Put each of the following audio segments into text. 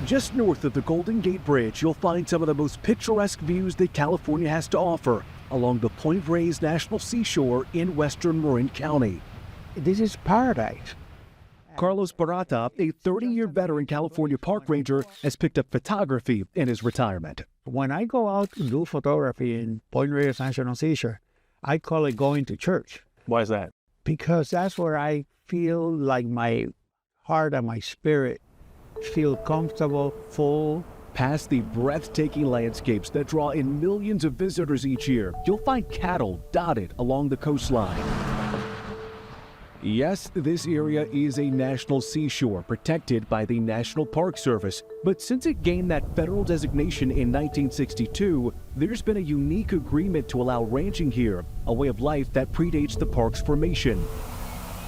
Just north of the Golden Gate Bridge, you'll find some of the most picturesque views that California has to offer along the Point Reyes National Seashore in western Marin County. This is paradise. Carlos Barata, a 30-year veteran California park ranger, has picked up photography in his retirement. When I go out to do photography in Point Reyes National Seashore, I call it going to church. Why is that? Because that's where I feel like my heart and my spirit feel comfortable, full. Past the breathtaking landscapes that draw in millions of visitors each year, you'll find cattle dotted along the coastline. Yes, this area is a national seashore protected by the National Park Service, but since it gained that federal designation in 1962, there's been a unique agreement to allow ranching here, a way of life that predates the park's formation.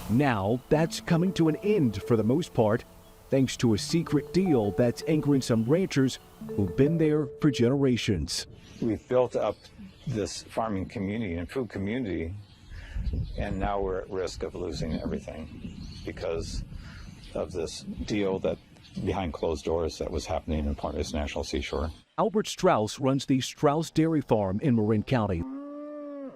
Now, that's coming to an end for the most part, thanks to a secret deal that's anchoring some ranchers who've been there for generations. We've built up this farming community and food community, and now we're at risk of losing everything because of this deal that behind closed doors that was happening in Point Reyes National Seashore. Albert Strauss runs the Strauss Dairy Farm in Marin County.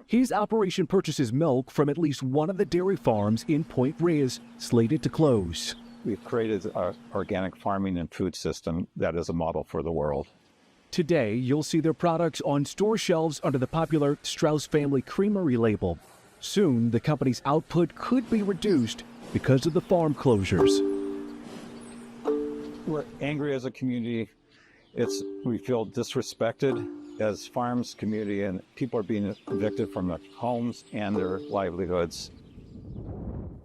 His operation purchases milk from at least one of the dairy farms in Point Reyes, slated to close. We've created an organic farming and food system that is a model for the world. Today, you'll see their products on store shelves under the popular Strauss Family Creamery label. Soon, the company's output could be reduced because of the farm closures. We're angry as a community. We feel disrespected as farms community, and people are being evicted from their homes and their livelihoods.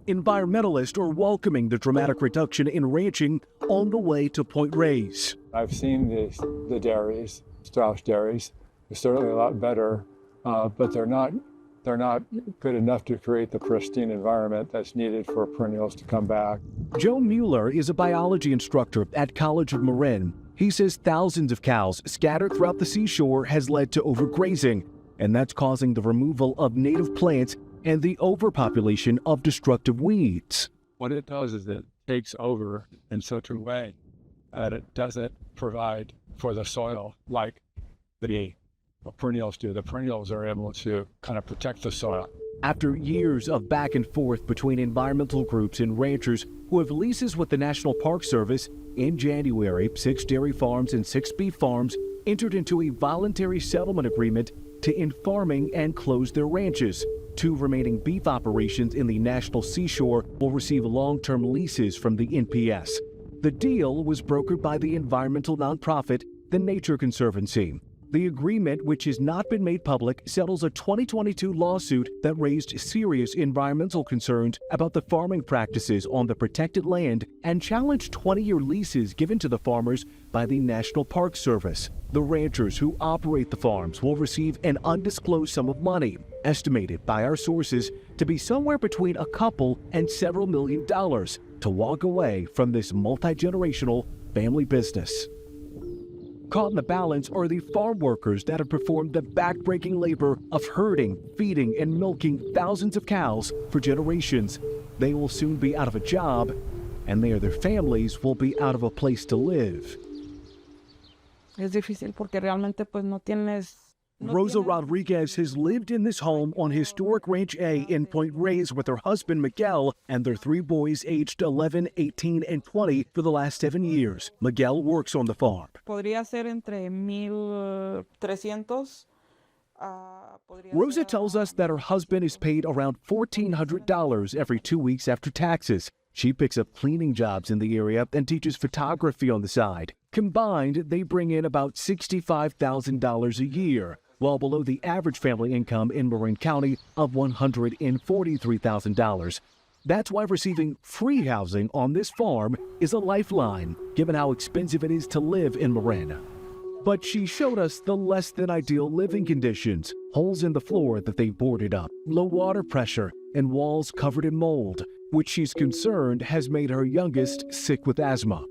Environmentalists are welcoming the dramatic reduction in ranching on the way to Point Reyes. I've seen the dairies, Strauss dairies. They're certainly a lot better, but they're not good enough to create the pristine environment that's needed for perennials to come back. Joe Mueller is a biology instructor at College of Marin. He says thousands of cows scattered throughout the seashore has led to overgrazing, and that's causing the removal of native plants and the overpopulation of destructive weeds. What it does is it takes over in such a way that it doesn't provide for the soil like the perennials do. The perennials are able to kind of protect the soil. After years of back and forth between environmental groups and ranchers who have leases with the National Park Service, in January, 6 dairy farms and 6 beef farms entered into a voluntary settlement agreement to end farming and close their ranches. 2 remaining beef operations in the National Seashore will receive long-term leases from the NPS. The deal was brokered by the environmental nonprofit, the Nature Conservancy. The agreement, which has not been made public, settles a 2022 lawsuit that raised serious environmental concerns about the farming practices on the protected land and challenged 20-year leases given to the farmers by the National Park Service. The ranchers who operate the farms will receive an undisclosed sum of money, estimated by our sources to be somewhere between a couple and several $1 million, to walk away from this multi-generational family business. Caught in the balance are the farm workers that have performed the backbreaking labor of herding, feeding, and milking thousands of cows for generations. They will soon be out of a job, and they or their families will be out of a place to live. Es difícil porque realmente pues no tienes... Rosa Rodriguez has lived in this home on historic Ranch A in Point Reyes with her husband Miguel and their 3 boys aged 11, 18, and 20 for the last 7 years. Miguel works on the farm. Podría ser entre 1,300. Rosa tells us that her husband is paid around $1,400 every 2 weeks after taxes. She picks up cleaning jobs in the area and teaches photography on the side. Combined, they bring in about $65,000 a year, well below the average family income in Marin County of $143,000. That's why receiving free housing on this farm is a lifeline, given how expensive it is to live in Marin. But she showed us the less than ideal living conditions, holes in the floor that they boarded up, low water pressure, and walls covered in mold, which she's concerned has made her youngest sick with asthma.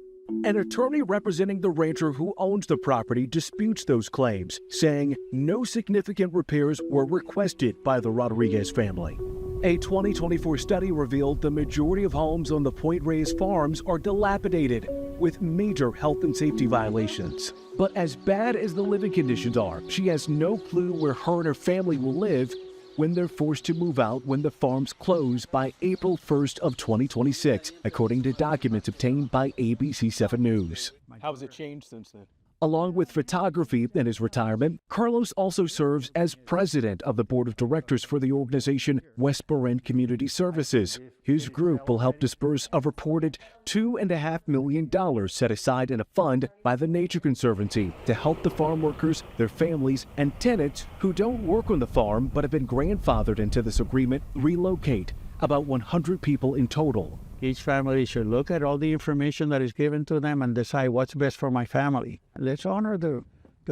An attorney representing the rancher who owns the property disputes those claims, saying no significant repairs were requested by the Rodriguez family. A 2024 study revealed the majority of homes on the Point Reyes farms are dilapidated. with major health and safety violations. But as bad as the living conditions are, she has no clue where her and her family will live when they're forced to move out when the farms close by April 1st of 2026, according to documents obtained by ABC 7 News. How has it changed since then? Along with photography and his retirement, Carlos also serves as president of the board of directors for the organization West Marin Community Services. His group will help disperse a reported $2.5 million set aside in a fund by the Nature Conservancy to help the farm workers, their families, and tenants who don't work on the farm but have been grandfathered into this agreement relocate, about 100 people in total. Each family should look at all the information that is given to them and decide what's best for my family. Let's honor the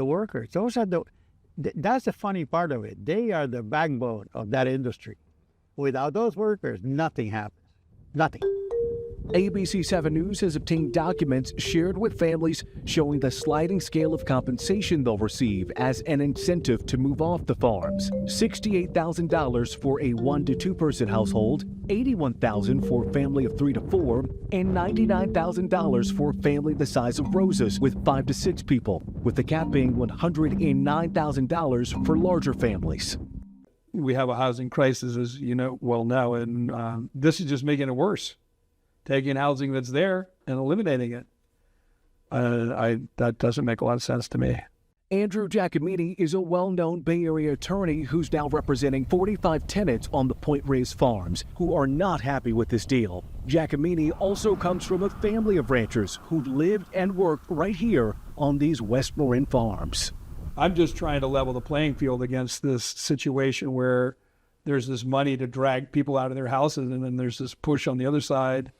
workers. That's the funny part of it. They are the backbone of that industry. Without those workers, nothing happens. Nothing. ABC 7 News has obtained documents shared with families showing the sliding scale of compensation they'll receive as an incentive to move off the farms. $68,000 for a 1 to 2 person household, $81,000 for a family of 3 to 4, and $99,000 for a family the size of Rosa's with 5 to 6 people, with the cap being $109,000 for larger families. We have a housing crisis, as you know well now, and this is just making it worse. Taking housing that's there and eliminating it. That doesn't make a lot of sense to me. Andrew Giacomini is a well-known Bay Area attorney who's now representing 45 tenants on the Point Reyes farms who are not happy with this deal. Giacomini also comes from a family of ranchers who lived and worked right here on these West Marin farms. I'm just trying to level the playing field against this situation where there's this money to drag people out of their houses, and then there's this push on the other side,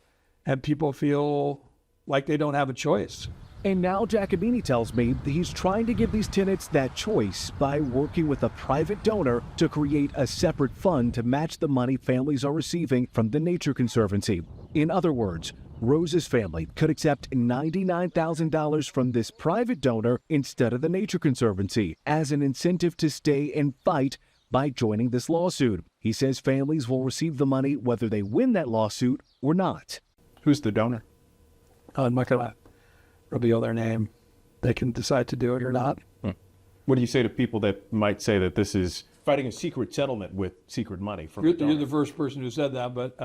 and people feel like they don't have a choice. And now Giacomini tells me that he's trying to give these tenants that choice by working with a private donor to create a separate fund to match the money families are receiving from the Nature Conservancy. In other words, Rose's family could accept $99,000 from this private donor instead of the Nature Conservancy as an incentive to stay and fight by joining this lawsuit. He says families will receive the money whether they win that lawsuit or not. Who's the donor? I'm not going to reveal their name. They can decide to do it or not. What do you say to people that might say that this is fighting a secret settlement with secret money from a donor? You're the first person who said that, but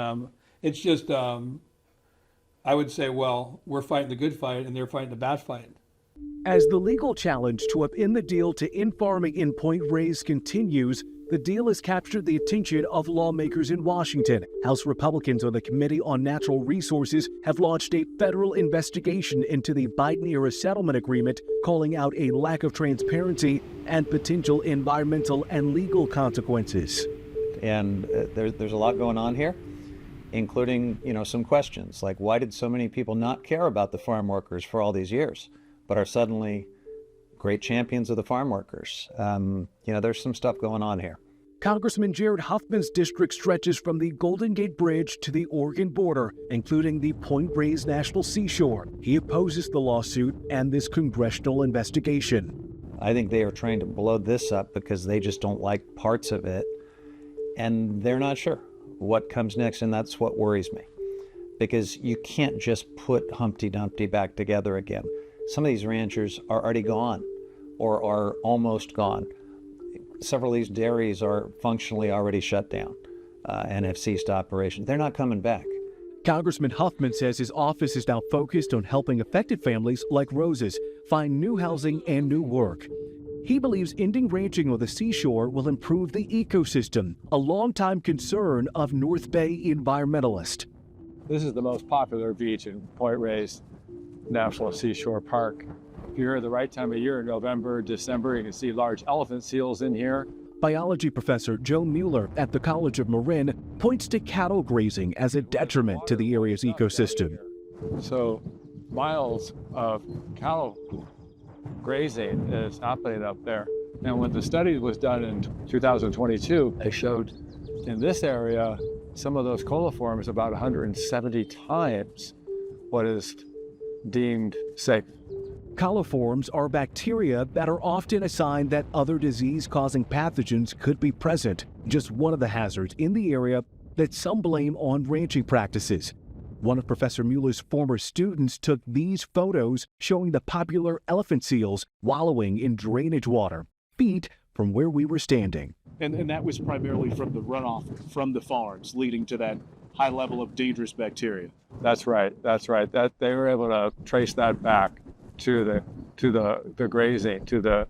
it's just, I would say, well, we're fighting the good fight and they're fighting the bad fight. As the legal challenge to upend the deal to end farming in Point Reyes continues, the deal has captured the attention of lawmakers in Washington. House Republicans on the Committee on Natural Resources have launched a federal investigation into the Biden-era settlement agreement, calling out a lack of transparency and potential environmental and legal consequences. And there's a lot going on here, including, some questions like, why did so many people not care about the farm workers for all these years, but are suddenly great champions of the farm workers? There's some stuff going on here. Congressman Jared Huffman's district stretches from the Golden Gate Bridge to the Oregon border, including the Point Reyes National Seashore. He opposes the lawsuit and this congressional investigation. I think they are trying to blow this up because they just don't like parts of it, and they're not sure what comes next, and that's what worries me. Because you can't just put Humpty Dumpty back together again. Some of these ranchers are already gone or are almost gone. Several of these dairies are functionally already shut down and have ceased operation. They're not coming back. Congressman Huffman says his office is now focused on helping affected families like Rose's find new housing and new work. He believes ending ranching on the seashore will improve the ecosystem, a longtime concern of North Bay environmentalists. This is the most popular beach in Point Reyes National Seashore Park. If you're here the right time of year, in November, December, you can see large elephant seals in here. Biology professor Joe Mueller at the College of Marin points to cattle grazing as a detriment to the area's ecosystem. So miles of cattle grazing is happening up there. And when the study was done in 2022, they showed in this area, some of those coliforms about 170 times what is deemed safe. Coliforms are bacteria that are often a sign that other disease-causing pathogens could be present, just one of the hazards in the area that some blame on ranching practices. One of Professor Mueller's former students took these photos showing the popular elephant seals wallowing in drainage water, feet from where we were standing. And that was primarily from the runoff from the farms, leading to that high level of dangerous bacteria. That's right. That they were able to trace that back to the grazing, to the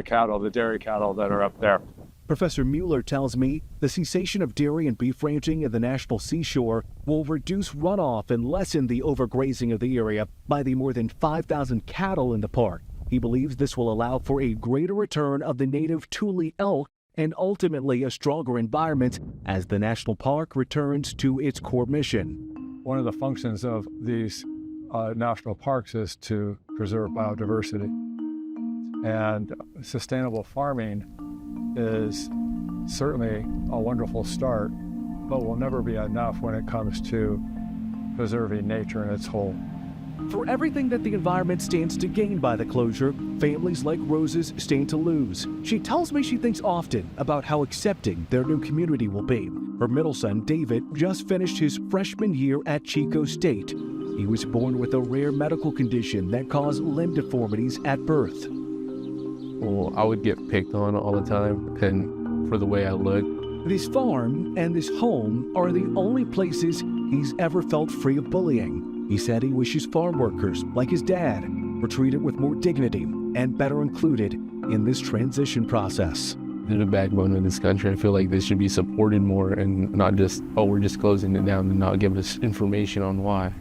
cattle, the dairy cattle that are up there. Professor Mueller tells me the cessation of dairy and beef ranching in the national seashore will reduce runoff and lessen the overgrazing of the area by the more than 5,000 cattle in the park. He believes this will allow for a greater return of the native Thule elk and ultimately a stronger environment as the national park returns to its core mission. One of the functions of these national parks is to preserve biodiversity. And sustainable farming is certainly a wonderful start, but will never be enough when it comes to preserving nature in its whole. For everything that the environment stands to gain by the closure, families like Rose's stand to lose. She tells me she thinks often about how accepting their new community will be. Her middle son, David, just finished his freshman year at Chico State. He was born with a rare medical condition that caused limb deformities at birth. Well, I would get picked on all the time and for the way I look. This farm and this home are the only places he's ever felt free of bullying. He said he wishes farm workers, like his dad, were treated with more dignity and better included in this transition process. They're the backbone of this country. I feel like they should be supported more and not just, oh, we're just closing it down and not give us information on why.